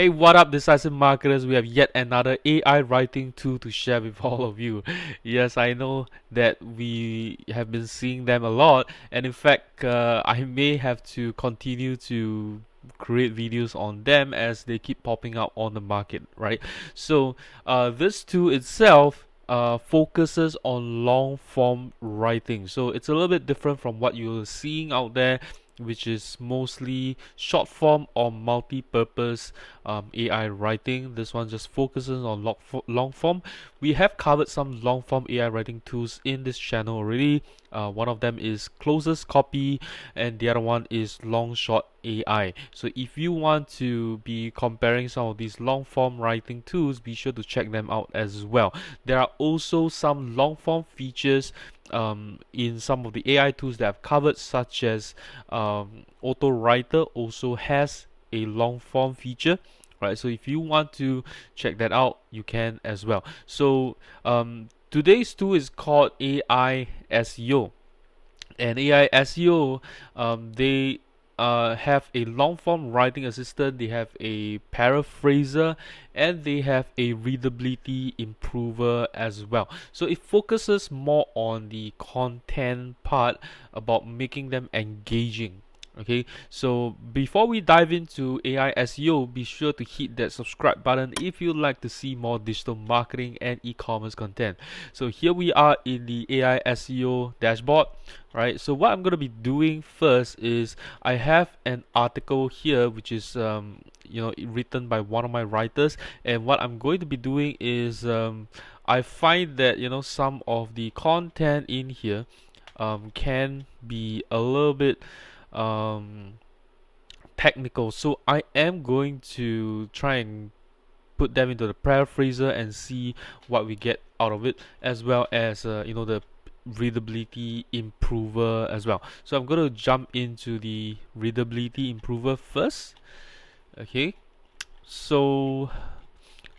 Hey, what up, decisive marketers? We have yet another AI writing tool to share with all of you. Yes, I know that we have been seeing them a lot, and in fact, I may have to continue to create videos on them as they keep popping up on the market, right? So, this tool itself focuses on long form writing. So, it's a little bit different from what you're seeing out there, which is mostly short form or multi-purpose AI writing. This one just focuses on long form. We have covered some long form AI writing tools in this channel already. One of them is Closest Copy, and the other one is Long Shot AI. So if you want to be comparing some of these long form writing tools, be sure to check them out as well. There are also some long form features in some of the AI tools that I've covered, such as Auto Writer also has a long form feature, right? So if you want to check that out, you can as well. So today's tool is called AI SEO, and AI SEO, they have a long form writing assistant, they have a paraphraser, and they have a readability improver as well. So it focuses more on the content part, about making them engaging. Okay, so before we dive into AI SEO, be sure to hit that subscribe button if you'd like to see more digital marketing and e-commerce content. So here we are in the AI SEO dashboard. Right, so what I'm going to be doing first is I have an article here which is written by one of my writers, and what I'm going to be doing is I find that some of the content in here can be a little bit um, technical, so I am going to try and put them into the paraphraser and see what we get out of it, as well as the readability improver as well. So I'm going to jump into the readability improver first. Okay, so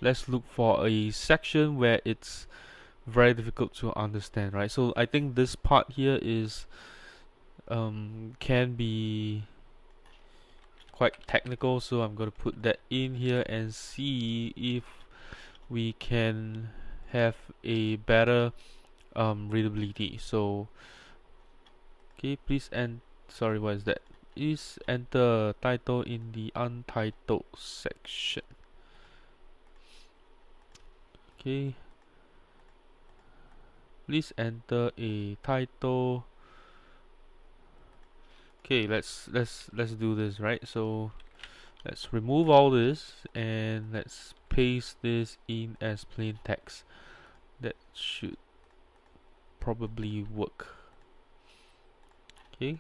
let's look for a section where it's very difficult to understand, right? So I think this part here is can be quite technical, so I'm going to put that in here and see if we can have a better readability. So okay, please, and sorry, what is that? Please enter title in the untitled section. Okay, please enter a title. Okay, let's do this, right? So let's remove all this and let's paste this in as plain text. That should probably work. Okay.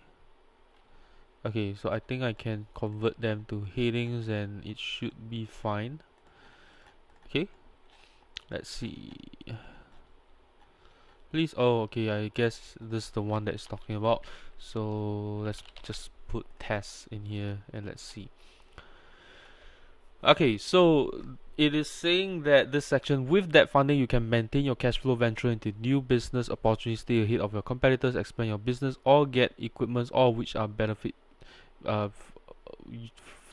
Okay, so I think I can convert them to headings and it should be fine. Okay, let's see. Please, oh, okay, I guess this is the one that it's talking about. So let's just put tests in here and let's see. Okay, so it is saying that this section, with that funding, you can maintain your cash flow, venture into new business opportunities, stay ahead of your competitors, expand your business, or get equipments, all which are benefit uh,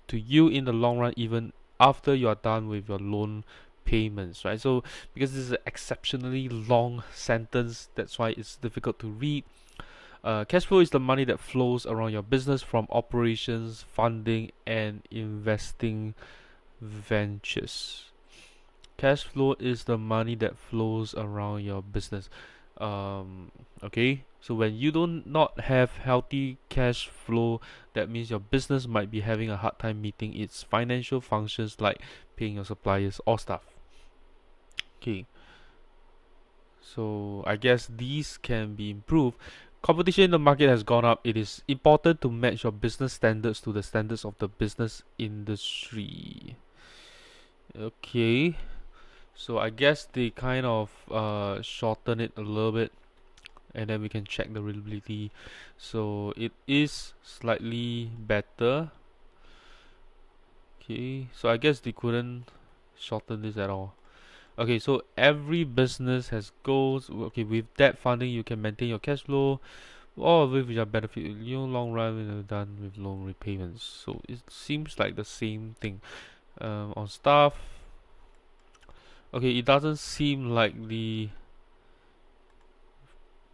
to you in the long run, even after you are done with your loan payments, right? So because this is an exceptionally long sentence, that's why it's difficult to read. Cash flow is the money that flows around your business from operations, funding, and investing ventures. Cash flow is the money that flows around your business. Okay, so when you do not have healthy cash flow, that means your business might be having a hard time meeting its financial functions, like paying your suppliers or stuff. Okay, so I guess these can be improved. Competition in the market has gone up. It is important to match your business standards to the standards of the business industry. Okay, so I guess they kind of shorten it a little bit, and then we can check the readability. So it is slightly better. Okay, so I guess they couldn't shorten this at all. Okay, so every business has goals. Okay, with debt funding, you can maintain your cash flow, all of which are benefit you long run when you're done with loan repayments. So it seems like the same thing. On staff. Okay, it doesn't seem like the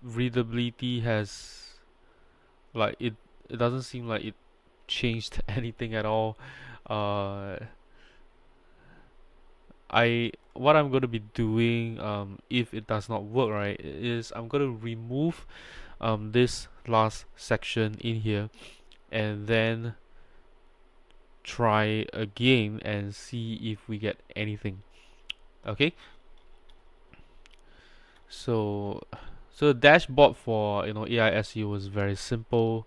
readability has like it doesn't seem like it changed anything at all. uh what I'm going to be doing, if it does not work right, is I'm going to remove this last section in here, and then try again and see if we get anything. Okay, so the dashboard for AI SEO was very simple.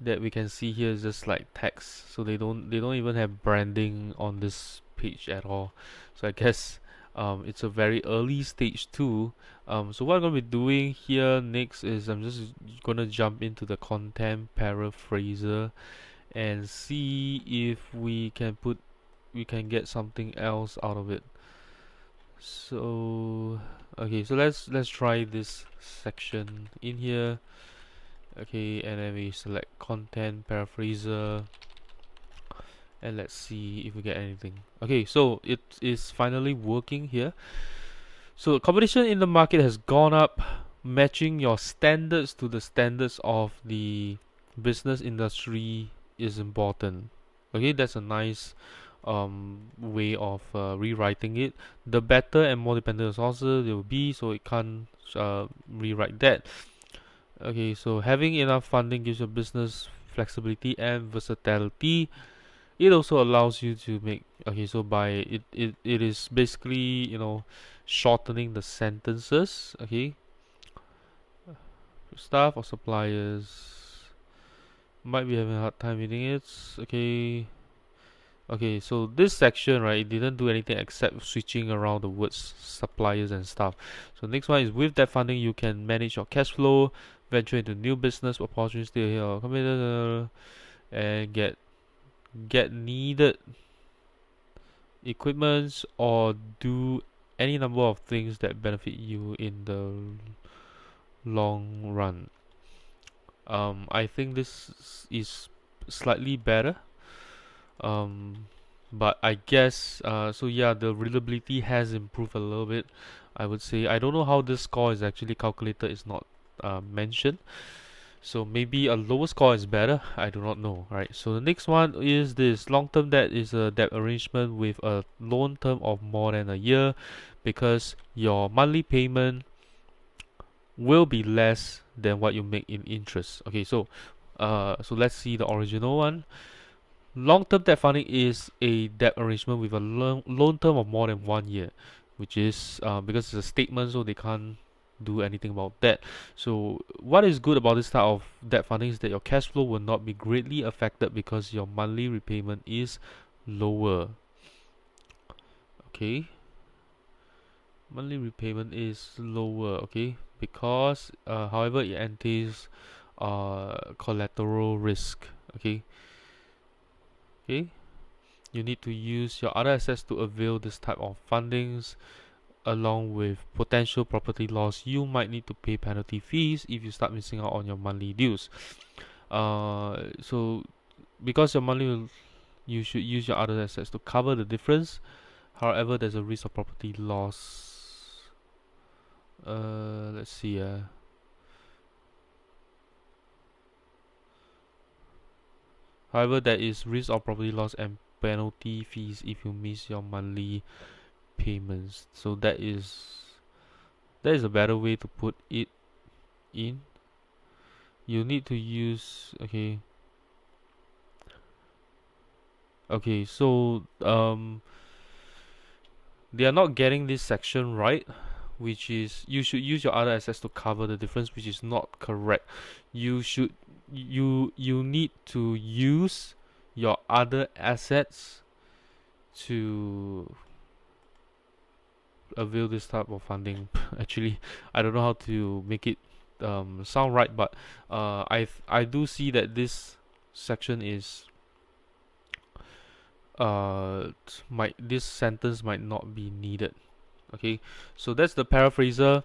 That we can see here is just like text, so they don't even have branding on this page at all. So I guess it's a very early stage too. So what I'm gonna be doing here next is I'm just gonna jump into the content paraphraser and see if we can get something else out of it. So okay, so let's try this section in here. Okay, and then we select content paraphraser, and let's see if we get anything. Okay, so it is finally working here. So competition in the market has gone up. Matching your standards to the standards of the business industry is important. Okay, that's a nice way of rewriting it. The better and more dependent sources it will be, so it can't rewrite that. Okay, so having enough funding gives your business flexibility and versatility. It also allows you to make, okay, so by it is basically, shortening the sentences. Okay, staff or suppliers might be having a hard time reading it. Okay, okay, so this section, right, it didn't do anything except switching around the words suppliers and stuff. So next one is, with that funding you can manage your cash flow, venture into new business opportunities here, and get needed equipments, or do any number of things that benefit you in the long run. I think this is slightly better. Um, but I guess so. Yeah, the readability has improved a little bit. I would say I don't know how this score is actually calculated. It's not mentioned. So maybe a lower score is better. I do not know. Right. So the next one is this long-term debt is a debt arrangement with a loan term of more than a year, because your monthly payment will be less than what you make in interest. Okay. So let's see the original one. Long-term debt funding is a debt arrangement with a loan term of more than 1 year, which is because it's a statement, so they can't do anything about that. So what is good about this type of debt funding is that your cash flow will not be greatly affected because your monthly repayment is lower. Okay, monthly repayment is lower. Okay, because however it entails collateral risk. Okay, okay. You need to use your other assets to avail this type of fundings. Along with potential property loss, you might need to pay penalty fees if you start missing out on your monthly dues. So because your monthly, you should use your other assets to cover the difference. However, there's a risk of property loss. Let's see. However, there is risk of property loss and penalty fees if you miss your monthly payments. So that is a better way to put it in. You need to use, okay. Okay, so they are not getting this section right, which is you should use your other assets to cover the difference, which is not correct. You need to use your other assets to avail this type of funding. Actually, I don't know how to make it sound right, but I do see that this section is might this sentence might not be needed. Okay, so that's the paraphraser.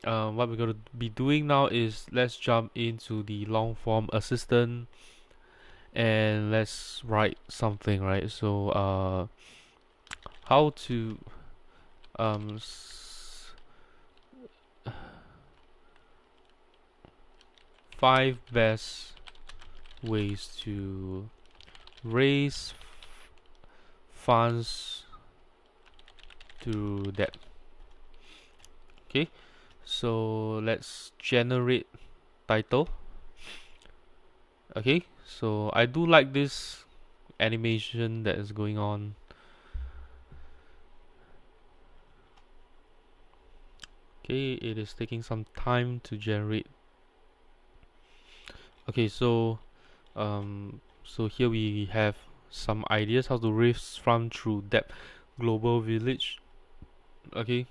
what we're going to be doing now is let's jump into the long form assistant and let's write something, right? So how to um s- 5 best ways to raise funds through debt. Okay, so let's generate title. Okay, so I do like this animation that is going on. Okay, it is taking some time to generate. Okay, so here we have some ideas how to raise fund through debt global village. Okay,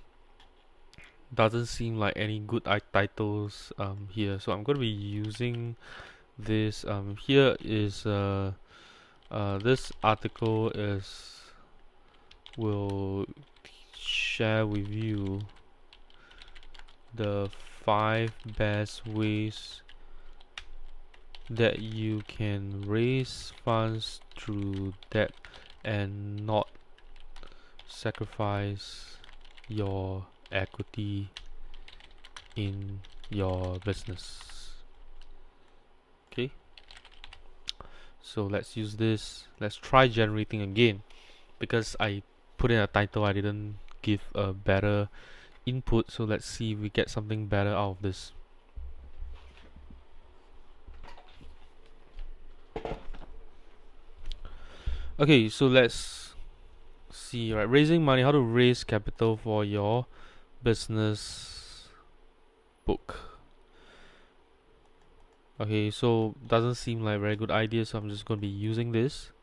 doesn't seem like any good titles here, so I'm going to be using this. Here is this article is will share with you the 5 best ways that you can raise funds through debt and not sacrifice your equity in your business. Okay, so let's use this. Let's try generating again because I put in a title, I didn't give a better input, so let's see if we get something better out of this. Okay, so let's see, right? Raising money, how to raise capital for your business book. Okay, so doesn't seem like a very good idea, so I'm just going to be using this.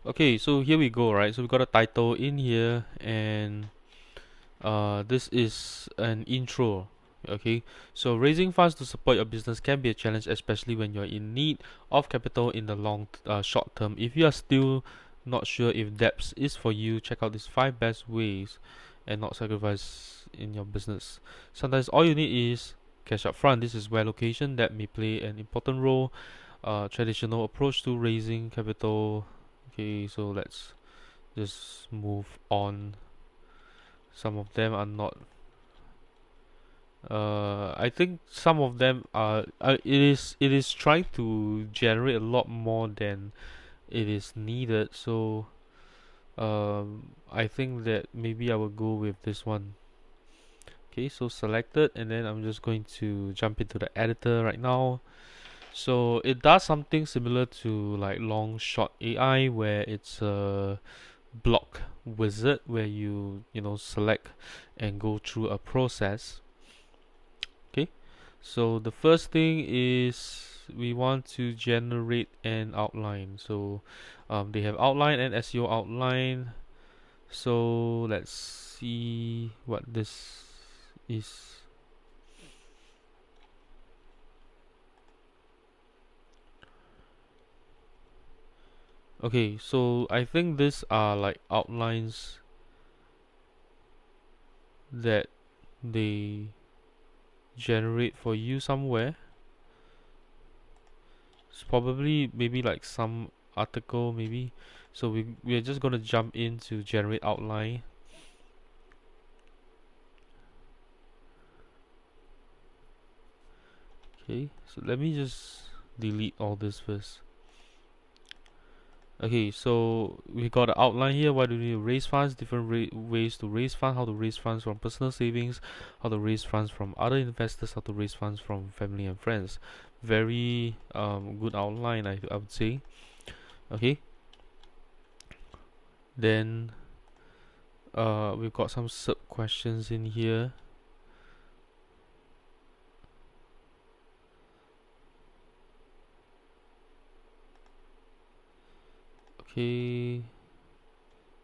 Okay, so here we go, right? So we got a title in here, and this is an intro. Okay, so raising funds to support your business can be a challenge, especially when you're in need of capital in the short term. If you are still not sure if debts is for you, check out these 5 best ways and not sacrifice in your business. Sometimes all you need is cash up front. This is where location that may play an important role. Traditional approach to raising capital. Okay, so let's just move on. Some of them are not. I think some of them are. It is trying to generate a lot more than it is needed. So I think that maybe I will go with this one. Okay, so selected, and then I'm just going to jump into the editor right now. So it does something similar to like long shot AI, where it's a block wizard where you select and go through a process. Okay, so the first thing is we want to generate an outline. So they have outline and SEO outline. So let's see what this is. Okay, so I think these are like outlines that they generate for you somewhere. It's probably maybe like some article maybe. So we're just gonna jump in to generate outline. Okay, so let me just delete all this first. Okay, so we got an outline here. Why do we need to raise funds? Different ways to raise funds. How to raise funds from personal savings. How to raise funds from other investors. How to raise funds from family and friends. Very good outline, I would say. Okay, then we've got some sub questions in here. Okay,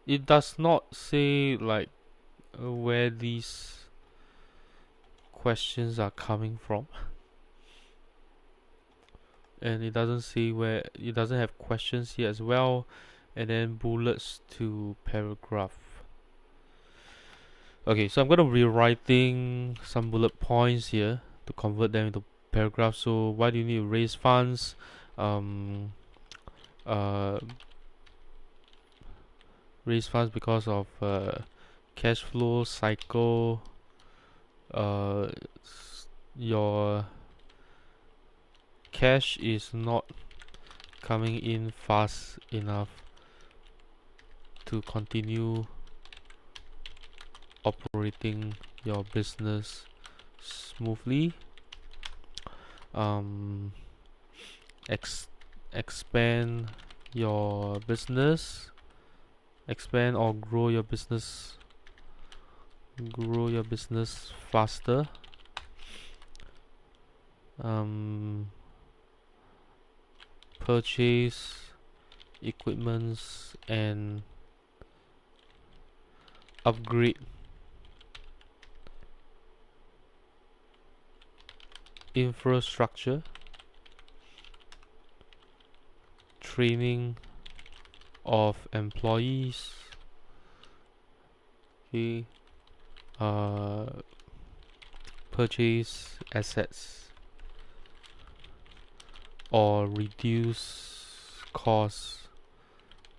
it does not say like where these questions are coming from, and it doesn't say where, it doesn't have questions here as well, and then bullets to paragraph. Okay, so I'm going to be rewriting some bullet points here to convert them into paragraphs. So why do you need to raise funds? um, uh, Raise funds because of cash flow cycle. uh, your cash is not coming in fast enough to continue operating your business smoothly. um, ex- Expand your business, expand or grow your business faster. um, Purchase equipments and upgrade infrastructure. Training of employees. Okay. uh, Purchase assets or reduce costs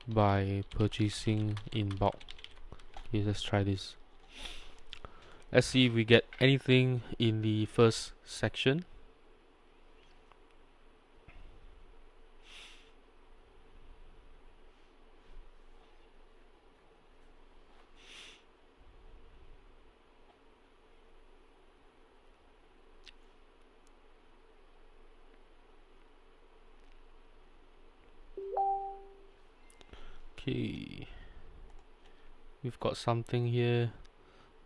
by purchasing in bulk. Okay, let's try this. Let's see if we get anything in the first section. Okay, we've got something here.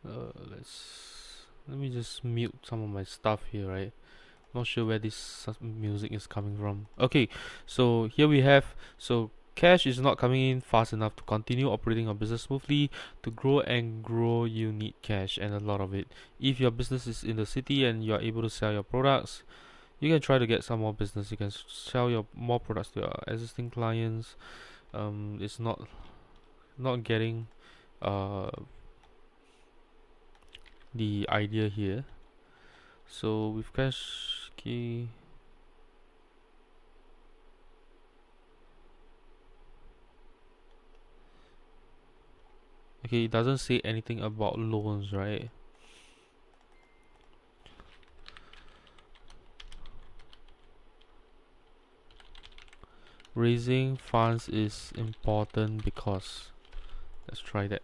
Let me just mute some of my stuff here, right? Not sure where this music is coming from. Okay, so here we have, so cash is not coming in fast enough to continue operating your business smoothly. To grow and grow, you need cash, and a lot of it. If your business is in the city and you are able to sell your products, you can try to get some more business. You can sell your more products to your existing clients. It's not getting uh the idea here. So with cash key, okay, it doesn't say anything about loans, right? Raising funds is important because, let's try that.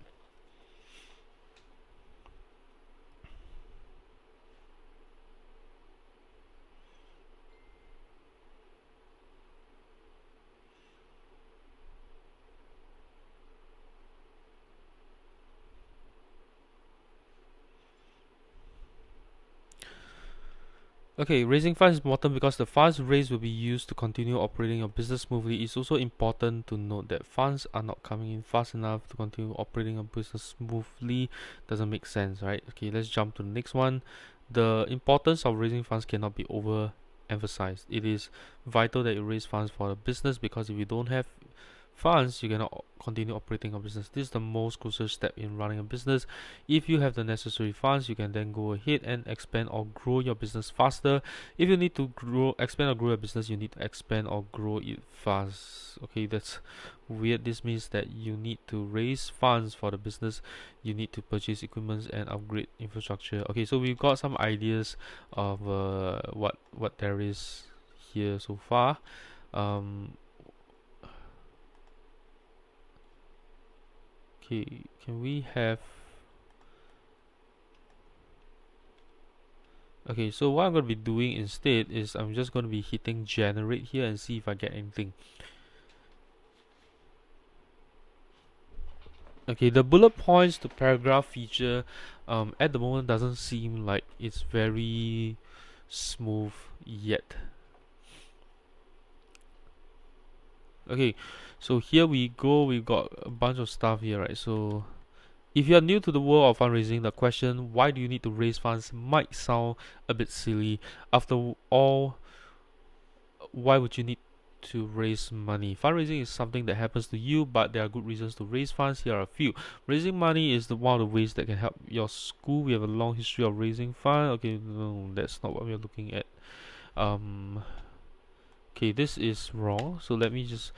Okay, raising funds is important because the funds raised will be used to continue operating your business smoothly. It's also important to note that funds are not coming in fast enough to continue operating your business smoothly. Doesn't make sense, right? Okay, let's jump to the next one. The importance of raising funds cannot be overemphasized. It is vital that you raise funds for the business, because if you don't have funds, you cannot continue operating a business. This is the most crucial step in running a business. If you have the necessary funds, you can then go ahead and expand or grow your business faster. If you need to expand or grow your business, you need to expand or grow it fast. Okay, that's weird. This means that you need to raise funds for the business. You need to purchase equipment and upgrade infrastructure. Okay, so we've got some ideas of what there is here so far. Okay, can we have... Okay, so what I'm going to be doing instead is I'm just going to be hitting generate here and see if I get anything. Okay, the bullet points to paragraph feature at the moment doesn't seem like it's very smooth yet. Okay, so here we go. We've got a bunch of stuff here, right? So if you are new to the world of fundraising, the question why do you need to raise funds might sound a bit silly. After all, why would you need to raise money? Fundraising is something that happens to you, but there are good reasons to raise funds. Here are a few. Raising money is one of the ways that can help your school. We have a long history of raising funds. Okay, no, that's not what we're looking at. Um, okay, this is wrong. So let me just.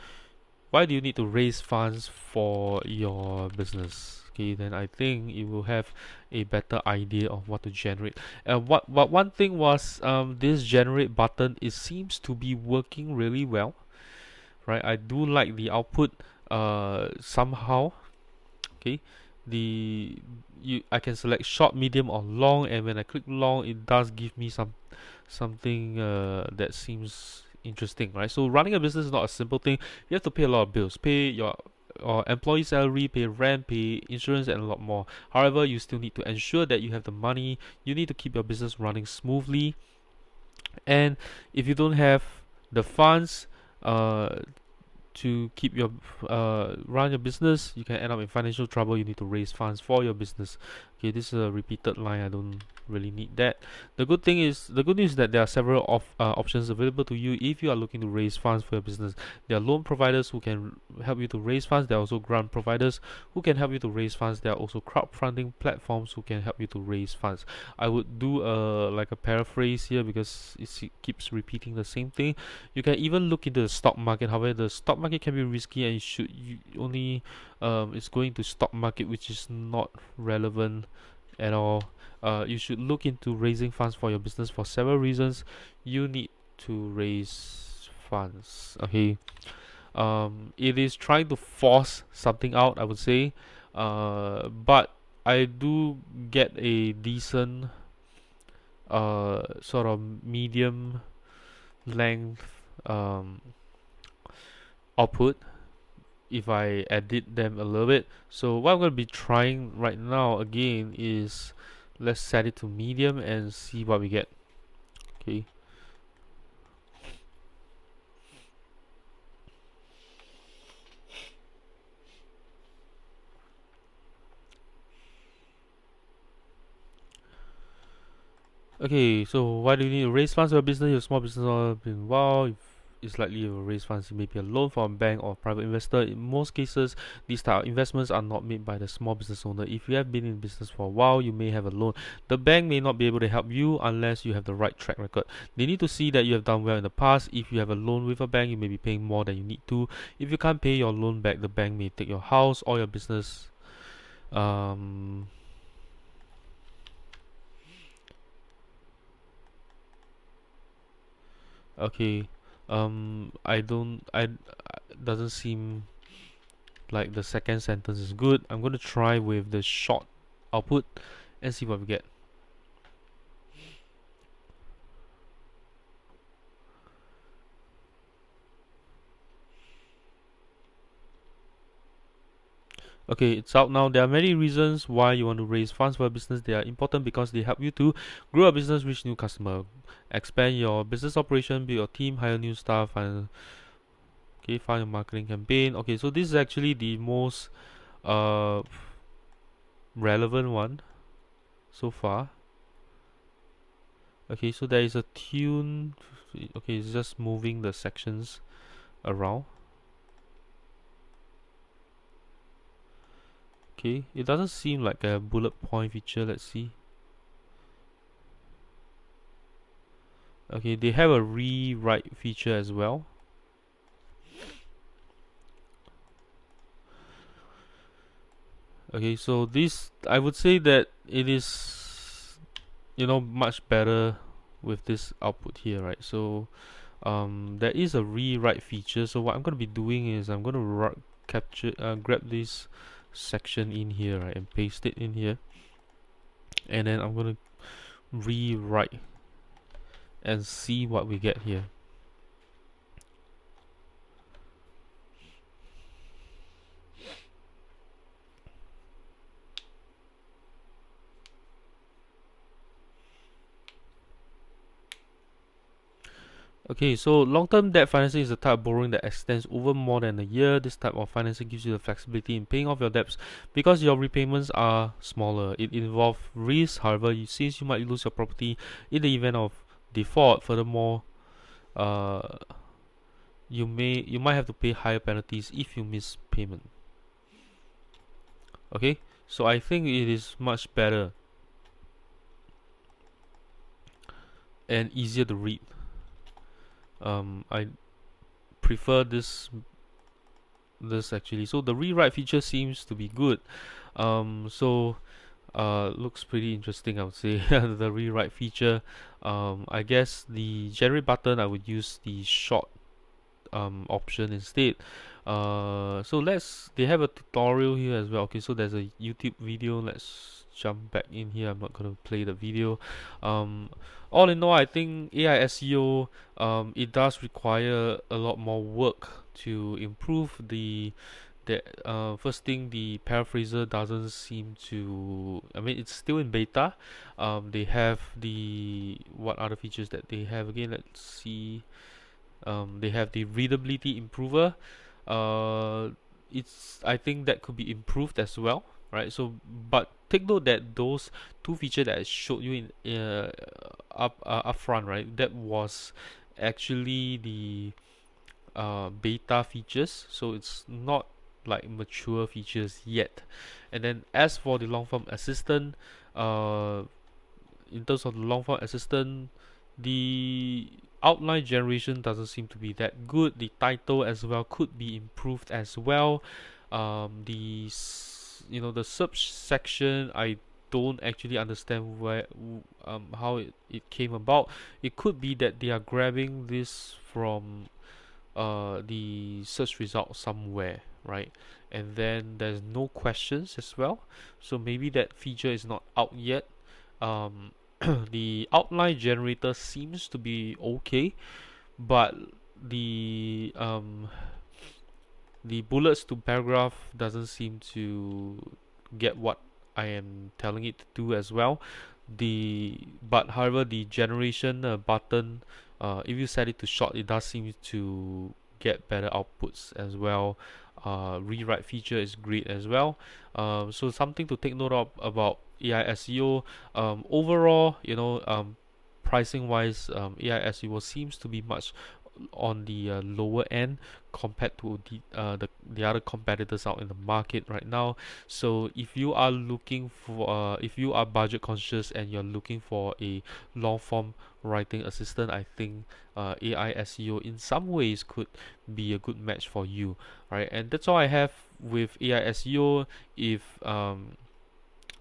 Why do you need to raise funds for your business? Okay, then I think you will have a better idea of what to generate. What one thing was this generate button. It seems to be working really well, right? I do like the output. Somehow, okay, the I can select short, medium, or long, and when I click long, it does give me something that seems interesting, right? So running a business is not a simple thing. You have to pay a lot of bills, pay your employee salary, pay rent, pay insurance, and a lot more. However, you still need to ensure that you have the money. You need to keep your business running smoothly, and if you don't have the funds, to keep your run your business, you can end up in financial trouble. You need to raise funds for your business. Okay, this is a repeated line. I don't really need that. The good news is that there are several options available to you if you are looking to raise funds for your business. There are loan providers who can help you to raise funds. There are also grant providers who can help you to raise funds. There are also crowdfunding platforms who can help you to raise funds. I would do like a paraphrase here because it keeps repeating the same thing. You can even look into the stock market. However, the stock market can be risky, and you only it's going to stock market, which is not relevant at all. You should look into raising funds for your business for several reasons. You need to raise funds. Okay. It is trying to force something out, I would say. But I do get a decent sort of medium length output if I edit them a little bit. So what I'm going to be trying right now again is let's set it to medium and see what we get. Okay. Okay, so why do you need to raise funds for a business? Your small business owner been wow. If it's likely you will raise funds, it may be a loan from a bank or private investor. In most cases, these type of investments are not made by the small business owner. If you have been in business for a while, you may have a loan. The bank may not be able to help you unless you have the right track record. They need to see that you have done well in the past. If you have a loan with a bank, you may be paying more than you need to. If you can't pay your loan back, the bank may take your house or your business. Um, okay. I don't. I doesn't seem like the second sentence is good. I'm going to try with the short output and see what we get. Okay, it's out now. There are many reasons why you want to raise funds for a business. They are important because they help you to grow a business, reach new customer, expand your business operation, build your team, hire new staff, and okay, find a marketing campaign. Okay, so this is actually the most uh relevant one so far. Okay, so there is a tune. Okay, it's just moving the sections around. Okay, it doesn't seem like a bullet point feature. Let's see. Okay, they have a rewrite feature as well. Okay, so this I would say that it is much better with this output here, right? So there is a rewrite feature. So what I'm gonna be doing is I'm gonna grab this section in here, right, and paste it in here, and then I'm gonna rewrite and see what we get here. Okay, so long-term debt financing is a type of borrowing that extends over more than a year. This type of financing gives you the flexibility in paying off your debts because your repayments are smaller. It involves risk, however, since you might lose your property in the event of default. Furthermore, uh, you might have to pay higher penalties if you miss payment. Okay, so I think it is much better and easier to read. I prefer this actually. So the rewrite feature seems to be good. So looks pretty interesting, I would say. The rewrite feature. I guess the generate button, I would use the short option instead. So they have a tutorial here as well. Okay, so there's a YouTube video. Let's jump back in here. I'm not gonna play the video. Um, all in all, I think AI SEO it does require a lot more work to improve the first thing, the paraphraser doesn't seem to. I mean, it's still in beta. They have the what other features that they have again? Let's see. They have the readability improver. Uh, it's I think that could be improved as well, right? So, but take note that those two features that I showed you in up front, right? That was actually the beta features, so it's not like mature features yet. And then as for the long form assistant, uh, in terms of the long form assistant, the outline generation doesn't seem to be that good. The title as well could be improved as well. The search section, I don't actually understand how it came about. It could be that they are grabbing this from the search result somewhere, right? And then there's no questions as well, so maybe that feature is not out yet. um, the outline generator seems to be okay, but the um, the bullets to paragraph doesn't seem to get what I am telling it to do as well. However, the generation button, if you set it to short, it does seem to get better outputs as well. Rewrite feature is great as well. So something to take note of about AI SEO. Overall, pricing wise, AI SEO seems to be much on the lower end compared to the other competitors out in the market right now. So if you are looking for if you are budget conscious and you're looking for a long form writing assistant, I think AI SEO in some ways could be a good match for you. Right, and that's all I have with AI SEO.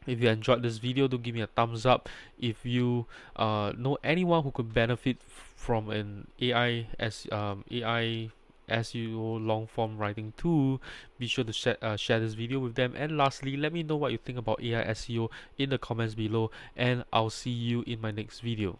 If you enjoyed this video, do give me a thumbs up. If you know anyone who could benefit from an AI SEO long form writing tool, be sure to share this video with them. And lastly, let me know what you think about AI SEO in the comments below, and I'll see you in my next video.